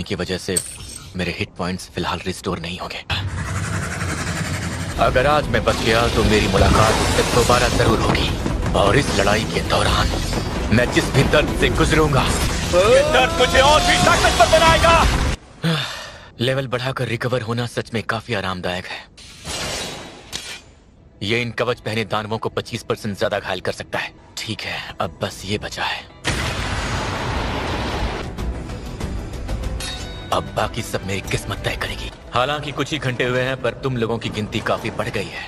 की वजह से मेरे हिट पॉइंट्स फिलहाल रिस्टोर नहीं होंगे। अगर आज मैं बच गया तो मेरी मुलाकात उससे दोबारा जरूर होगी, और इस लड़ाई के दौरान मैं जिस भी दर्द से गुजरूंगा ये दर्द मुझे और भी ताकतवर बनाएगा। लेवल बढ़ाकर रिकवर होना सच में काफी आरामदायक है। ये इन कवच पहने दानवों को 25% ज्यादा घायल कर सकता है। ठीक है, अब बस ये बचा है। अब बाकी सब मेरी किस्मत तय करेगी। हालांकि कुछ ही घंटे हुए हैं, पर तुम लोगों की गिनती काफी बढ़ गई है।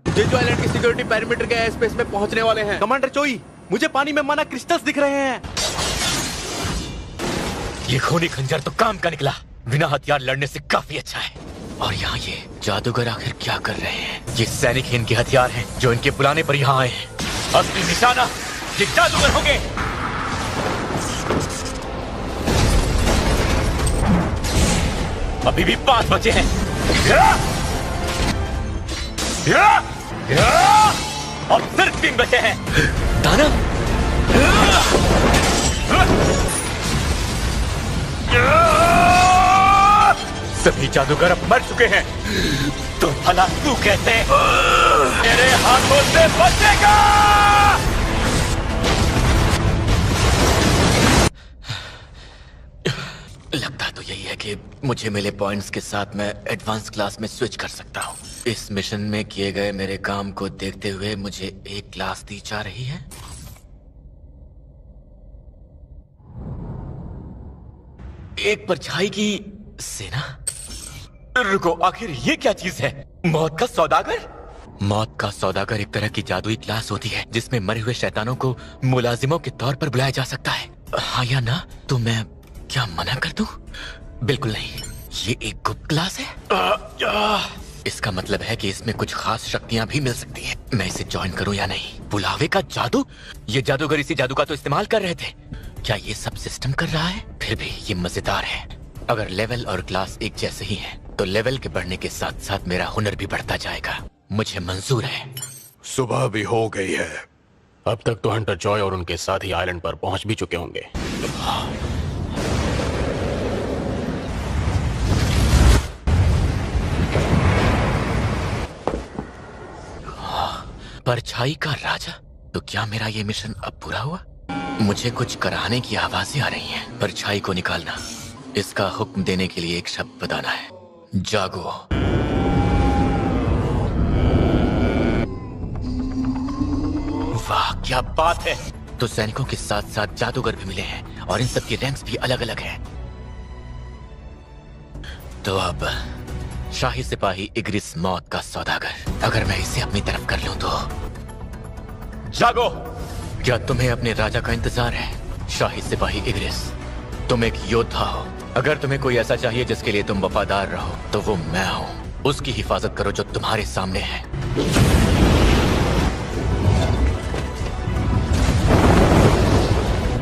जेजू आइलैंड की सिक्योरिटी पैरामीटर के स्पेस में पहुंचने वाले हैं। कमांडर चोई, मुझे पानी में माना क्रिस्टल्स दिख रहे हैं। ये खूनी खंजर तो काम का निकला। बिना हथियार लड़ने से काफी अच्छा है। और यहाँ ये जादूगर आखिर क्या कर रहे हैं? ये सैनिक ही इनके हथियार हैं जो इनके बुलाने पर यहाँ आए हैं। असली निशाना ये जादूगर होंगे। अभी भी 5 बचे हैं। और सिर्फ 3 बचे हैं। दानव सभी जादूगर अब मर चुके हैं, तो भला तू कैसे मेरे हाथों से बचेगा? लगता तो यही है कि मुझे मिले पॉइंट्स के साथ मैं एडवांस क्लास में स्विच कर सकता हूँ। इस मिशन में किए गए मेरे काम को देखते हुए मुझे एक क्लास दी जा रही है। एक परछाई की सेना? रुको, आखिर ये क्या चीज है? मौत का सौदागर? मौत का सौदागर एक तरह की जादुई क्लास होती है जिसमें मरे हुए शैतानों को मुलाजिमों के तौर पर बुलाया जा सकता है। हाँ या ना? तो मैं क्या मना कर दूं? बिल्कुल नहीं, ये एक गुप्त क्लास है। इसका मतलब है कि इसमें कुछ खास शक्तियां भी मिल सकती हैं। मैं इसे ज्वाइन करूं या नहीं? बुलावे का जादू? ये जादूगर इसी जादू का तो इस्तेमाल कर रहे थे। क्या ये सब सिस्टम कर रहा है? फिर भी ये मजेदार है। अगर लेवल और क्लास एक जैसे ही हैं, तो लेवल के बढ़ने के साथ साथ मेरा हुनर भी बढ़ता जाएगा। मुझे मंजूर है। सुबह भी हो गई है। अब तक तो हंटर जॉय और उनके साथी आइलैंड पर पहुंच भी चुके होंगे। परछाई का राजा? तो क्या मेरा ये मिशन अब पूरा हुआ? मुझे कुछ कराने की आवाजें आ रही हैं। परछाई को निकालना, इसका हुक्म देने के लिए एक शब्द बताना है। जागो। वाह क्या बात है! तो सैनिकों के साथ साथ जादूगर भी मिले हैं और इन सब की रैंक्स भी अलग अलग हैं। तो अब शाही सिपाही इग्रिस मौत का सौदागर, अगर मैं इसे अपनी तरफ कर लूं तो। जागो! क्या तुम्हें अपने राजा का इंतजार है? शाही सिपाही इग्रिस, तुम एक योद्धा हो। अगर तुम्हें कोई ऐसा चाहिए जिसके लिए तुम वफादार रहो, तो वो मैं हूं। उसकी हिफाजत करो जो तुम्हारे सामने है।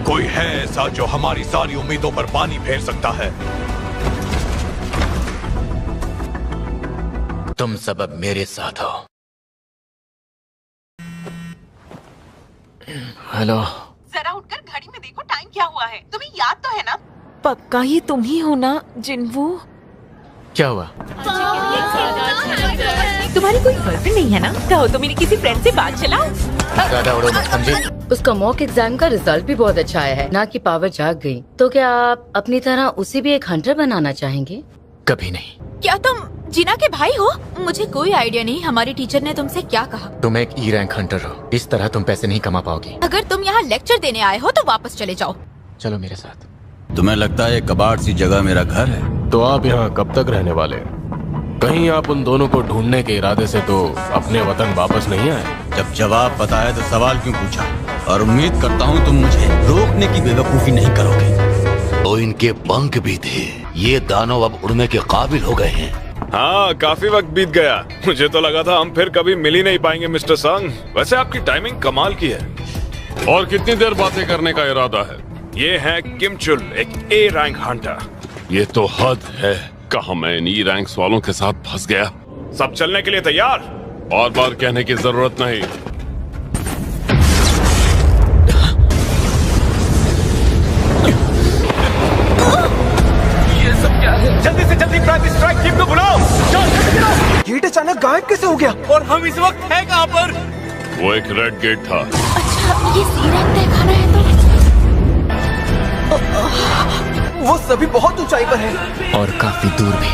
कोई है ऐसा जो हमारी सारी उम्मीदों पर पानी फेर सकता है? तुम सब अब मेरे साथ हो। हेलो। जरा उठकर घड़ी में देखो टाइम क्या हुआ है। तुम्हें याद तो है ना? पक्का ही तुम ही हो ना जिन्वू? क्या हुआ? तुम्हारी कोई गर्लफ्रेंड नहीं है ना? कहो तो मेरी किसी फ्रेंड से बात चलाओ। ज्यादा उड़ो मत समझे। उसका मॉक एग्जाम का रिजल्ट भी बहुत अच्छा आया है ना, कि पावर जाग गई। तो क्या आप अपनी तरह उसे भी एक हंटर बनाना चाहेंगे? कभी नहीं। क्या तुम जीना के भाई हो? मुझे कोई आइडिया नहीं हमारी टीचर ने तुमसे क्या कहा। तुम एक ई रैंक हंटर हो, इस तरह तुम पैसे नहीं कमा पाओगी। अगर तुम यहाँ लेक्चर देने आए हो तो वापस चले जाओ। चलो मेरे साथ। तुम्हें लगता है कबाड़ सी जगह मेरा घर है? तो आप यहाँ कब तक रहने वाले? कहीं आप उन दोनों को ढूंढने के इरादे से तो अपने वतन वापस नहीं आए? जब जवाब पता है तो सवाल क्यों पूछा? और उम्मीद करता हूँ तुम मुझे रोकने की बेवकूफी नहीं करोगे। तो इनके पंख भी थे। ये दानव अब उड़ने के काबिल हो गए हैं। हाँ, काफी वक्त बीत गया। मुझे तो लगा था हम फिर कभी मिल ही नहीं पाएंगे मिस्टर संग। वैसे आपकी टाइमिंग कमाल की है। और कितनी देर बातें करने का इरादा है? ये है किम चुल, एक ए रैंक हंटर। ये तो हद है। कहाँ मैं इन ई रैंक्स वालों के साथ फंस गया। सब चलने के लिए तैयार? बार बार कहने की जरूरत नहीं। गायब कैसे हो गया? और हम इस वक्त है कहाँ पर? वो एक रेड गेट था। अच्छा ये सी रैंक तय खाना है तो वो सभी बहुत ऊंचाई पर है और काफी दूर भी।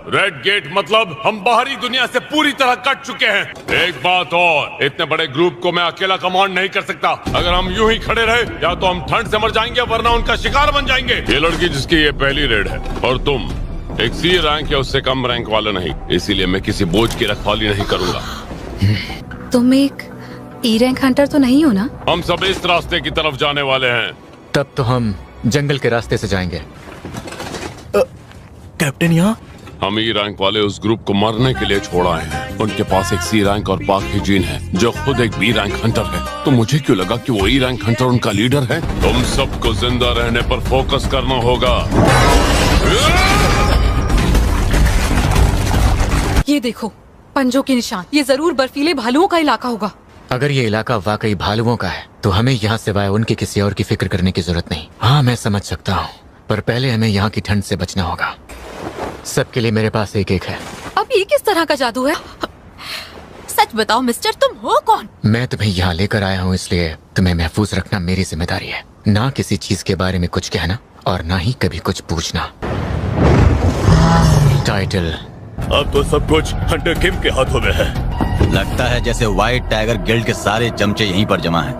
रेड गेट मतलब हम बाहरी दुनिया से पूरी तरह कट चुके हैं। एक बात और, इतने बड़े ग्रुप को मैं अकेला कमांड नहीं कर सकता। अगर हम यूं ही खड़े रहे या तो हम ठंड से मर जाएंगे वरना उनका शिकार बन जाएंगे। ये लड़की जिसकी ये पहली रेड है और तुम एक सी रैंक या उससे कम रैंक वाले नहीं, इसीलिए मैं किसी बोझ की रखवाली नहीं करूंगा। तुम एक ई रैंक हंटर तो नहीं हो ना? हम सब इस रास्ते की तरफ जाने वाले हैं। तब तो हम जंगल के रास्ते से जाएंगे। कैप्टन यहाँ? हम ई रैंक वाले उस ग्रुप को मरने के लिए छोड़ आए हैं। उनके पास एक सी रैंक और पाक की जीन है जो खुद एक बी रैंक हंटर है। तो मुझे क्यों लगा कि वो ई रैंक हंटर उनका लीडर है। तुम सबको जिंदा रहने पर फोकस करना होगा। ये देखो पंजों के निशान, ये जरूर बर्फीले भालुओं का इलाका होगा। अगर ये इलाका वाकई भालुओं का है तो हमें यहाँ सिवाय उनके किसी और की फिक्र करने की जरूरत नहीं। हाँ मैं समझ सकता हूँ, पर पहले हमें यहाँ की ठंड से बचना होगा। सबके लिए मेरे पास एक है। अब ये किस तरह का जादू है? सच बताओ मिस्टर, तुम हो कौन? मैं तुम्हें यहाँ लेकर आया हूँ इसलिए तुम्हें महफूज रखना मेरी जिम्मेदारी है। ना किसी चीज के बारे में कुछ कहना और ना ही कभी कुछ पूछना। टाइटल अब तो सब कुछ हंटर किम के हाथों में है। लगता है जैसे व्हाइट टाइगर गिल्ड के सारे चमचे यहीं पर जमा हैं।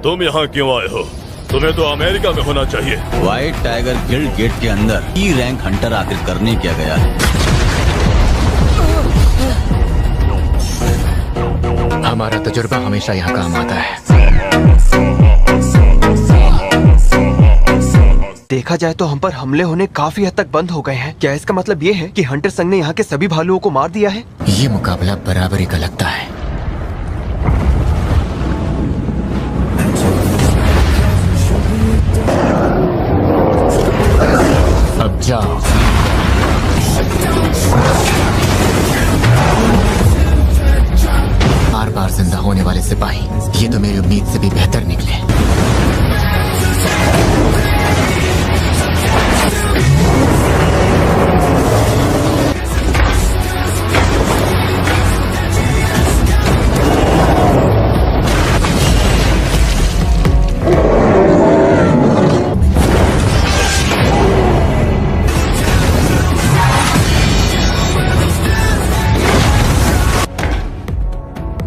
तुम यहाँ क्यों आए हो? तुम्हें तो अमेरिका में होना चाहिए। व्हाइट टाइगर गिल्ड गेट के अंदर ई रैंक हंटर आखिर करने क्या गया है? हमारा तजुर्बा हमेशा यहाँ काम आता है। देखा जाए तो हम पर हमले होने काफी हद तक बंद हो गए हैं। क्या इसका मतलब ये है कि हंटर संघ ने यहाँ के सभी भालुओं को मार दिया है? ये मुकाबला बराबरी का लगता है। अब जाओ। बार बार जिंदा होने वाले सिपाही, ये तो मेरी उम्मीद से भी बेहतर निकले।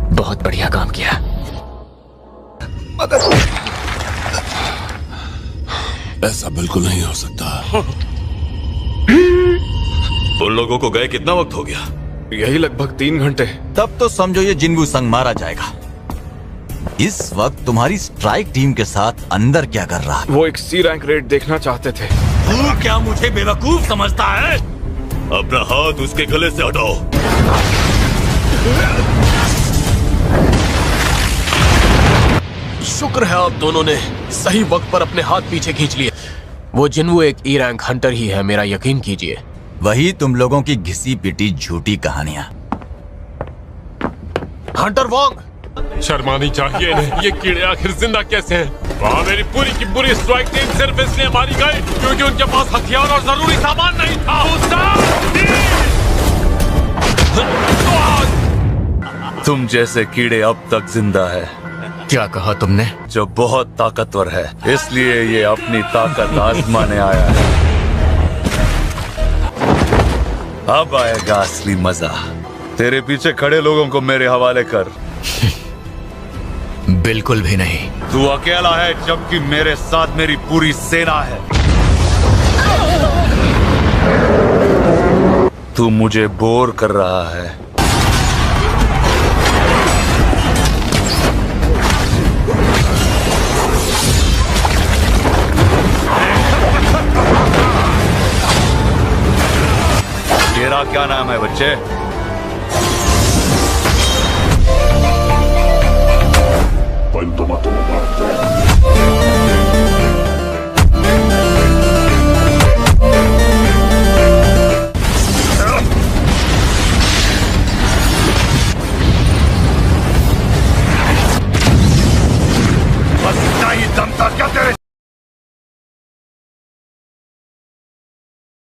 बहुत बढ़िया काम किया। ऐसा बिल्कुल नहीं हो सकता। उन लोगों को गए कितना वक्त हो गया? यही लगभग 3 घंटे। तब तो समझो ये जिन्वू संग मारा जाएगा। इस वक्त तुम्हारी स्ट्राइक टीम के साथ अंदर क्या कर रहा है? वो एक सी रैंक रेड देखना चाहते थे। तू क्या मुझे बेवकूफ समझता है? अपना हाथ उसके गले से हटाओ। शुक्र है आप दोनों ने सही वक्त पर अपने हाथ पीछे खींच लिए। वो जिन्वू एक ई रैंक हंटर ही है, मेरा यकीन कीजिए। वही तुम लोगों की घिसी पिटी झूठी कहानियां। हंटर वोंग, शर्मानी चाहिए इन्हें। ये कीड़े आखिर जिंदा कैसे हैं? वहाँ मेरी पूरी की पूरी स्ट्राइक टीम सिर्फ इसलिए मारी गई क्योंकि उनके पास हथियार और जरूरी सामान नहीं था। तुम जैसे कीड़े अब तक जिंदा है। क्या कहा तुमने? जो बहुत ताकतवर है, इसलिए ये अपनी ताकत आजमाने आया है। अब आएगा असली मजा। तेरे पीछे खड़े लोगों को मेरे हवाले कर। बिल्कुल भी नहीं। तू अकेला है जबकि मेरे साथ मेरी पूरी सेना है। तू मुझे बोर कर रहा है। तेरा क्या नाम है बच्चे? बस इतना ही दम था क्या तेरे